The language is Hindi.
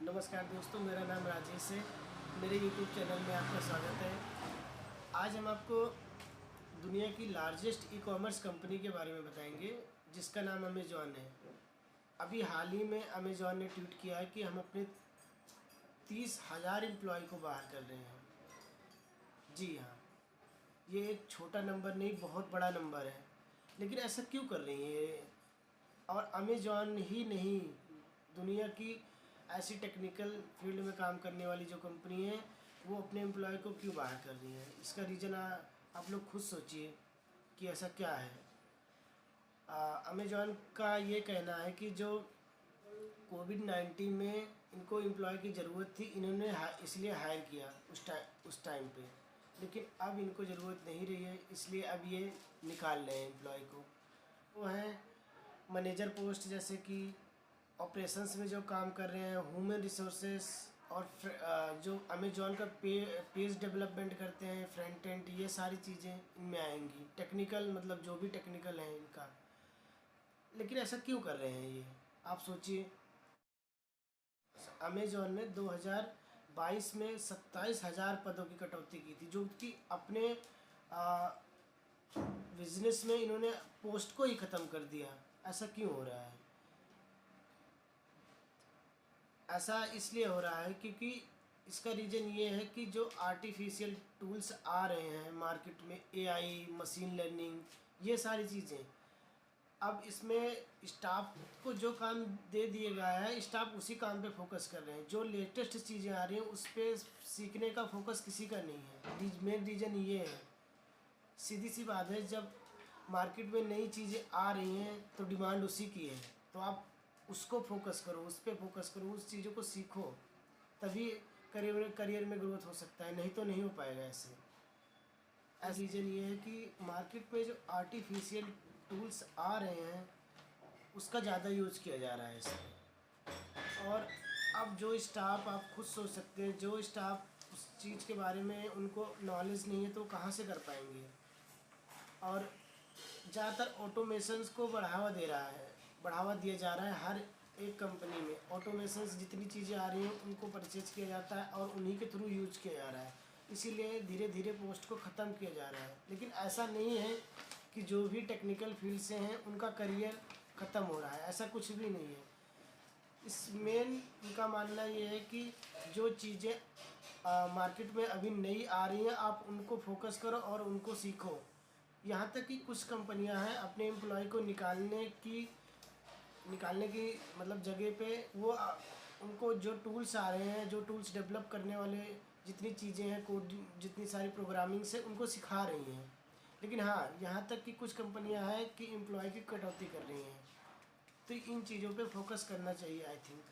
नमस्कार दोस्तों, मेरा नाम राजेश है। मेरे यूट्यूब चैनल में आपका स्वागत है। आज हम आपको दुनिया की लार्जेस्ट ई कॉमर्स कंपनी के बारे में बताएंगे, जिसका नाम अमेज़ॉन है। अभी हाल ही में अमेज़ॉन ने ट्वीट किया है कि हम अपने 30,000 एम्प्लॉय को बाहर कर रहे हैं। जी हाँ, ये एक छोटा नंबर नहीं, बहुत बड़ा नंबर है। लेकिन ऐसा क्यों कर रही है ये? और अमेज़ॉन ही नहीं, दुनिया की ऐसी टेक्निकल फील्ड में काम करने वाली जो कंपनी है, वो अपने एम्प्लॉय को क्यों बाहर कर रही है? इसका रीज़न आप लोग खुद सोचिए कि ऐसा क्या है। अमेज़ॉन का ये कहना है कि जो कोविड-19 में इनको एम्प्लॉय की ज़रूरत थी, इन्होंने इसलिए हायर किया उस टाइम पे। लेकिन अब इनको ज़रूरत नहीं रही है, इसलिए अब ये निकाल रहे हैं एम्प्लॉय को। वो हैं मैनेजर पोस्ट, जैसे कि ऑपरेशंस में जो काम कर रहे हैं, ह्यूमन रिसोर्सेस, और जो अमेज़ॉन का पेज डेवलपमेंट करते हैं, फ्रंट एंड, ये सारी चीज़ें इनमें आएंगी। टेक्निकल मतलब जो भी टेक्निकल है इनका। लेकिन ऐसा क्यों कर रहे हैं ये, आप सोचिए। अमेज़ॉन ने 2022 में 27,000 पदों की कटौती की थी, जो कि अपने बिजनेस में इन्होंने पोस्ट को ही ख़त्म कर दिया। ऐसा क्यों हो रहा है? ऐसा इसलिए हो रहा है क्योंकि इसका रीज़न ये है कि जो आर्टिफिशियल टूल्स आ रहे हैं मार्केट में, एआई, मशीन लर्निंग, ये सारी चीज़ें, अब इसमें स्टाफ को जो काम दे दिया गया है, स्टाफ उसी काम पे फोकस कर रहे हैं। जो लेटेस्ट चीज़ें आ रही हैं उस पर सीखने का फोकस किसी का नहीं है। मेन रीज़न ये है, सीधी सी बात है, जब मार्केट में नई चीज़ें आ रही हैं तो डिमांड उसी की है। तो आप उसको फोकस करो, उस पर फोकस करो, उस चीज़ों को सीखो, तभी करियर में ग्रोथ हो सकता है, नहीं तो नहीं हो पाएगा ऐसे। रीज़न ये है कि मार्केट में जो आर्टिफिशियल टूल्स आ रहे हैं उसका ज़्यादा यूज़ किया जा रहा है इसमें। और अब जो स्टाफ, आप खुद सोच सकते हैं, जो स्टाफ उस चीज़ के बारे में उनको नॉलेज नहीं है तो कहाँ से कर पाएंगे। और ज़्यादातर ऑटोमेशंस को बढ़ावा दिया जा रहा है। हर एक कंपनी में ऑटोमेशंस, जितनी चीज़ें आ रही हैं उनको परचेज किया जाता है और उन्हीं के थ्रू यूज किया जा रहा है। इसीलिए धीरे धीरे पोस्ट को ख़त्म किया जा रहा है। लेकिन ऐसा नहीं है कि जो भी टेक्निकल फील्ड से हैं उनका करियर ख़त्म हो रहा है, ऐसा कुछ भी नहीं है। इस मेन उनका मानना ये है कि जो चीज़ें मार्केट में अभी नई आ रही हैं, आप उनको फोकस करो और उनको सीखो। यहाँ तक कि कुछ कंपनियां हैं अपने एम्प्लॉय को निकालने की मतलब जगह पे, वो उनको जो टूल्स आ रहे हैं, जो टूल्स डेवलप करने वाले, जितनी चीज़ें हैं, कोड, जितनी सारी प्रोग्रामिंग से उनको सिखा रही हैं। लेकिन हाँ, यहाँ तक कि कुछ कंपनियां हैं कि एम्प्लॉय की कटौती कर रही हैं। तो इन चीज़ों पे फोकस करना चाहिए, आई थिंक।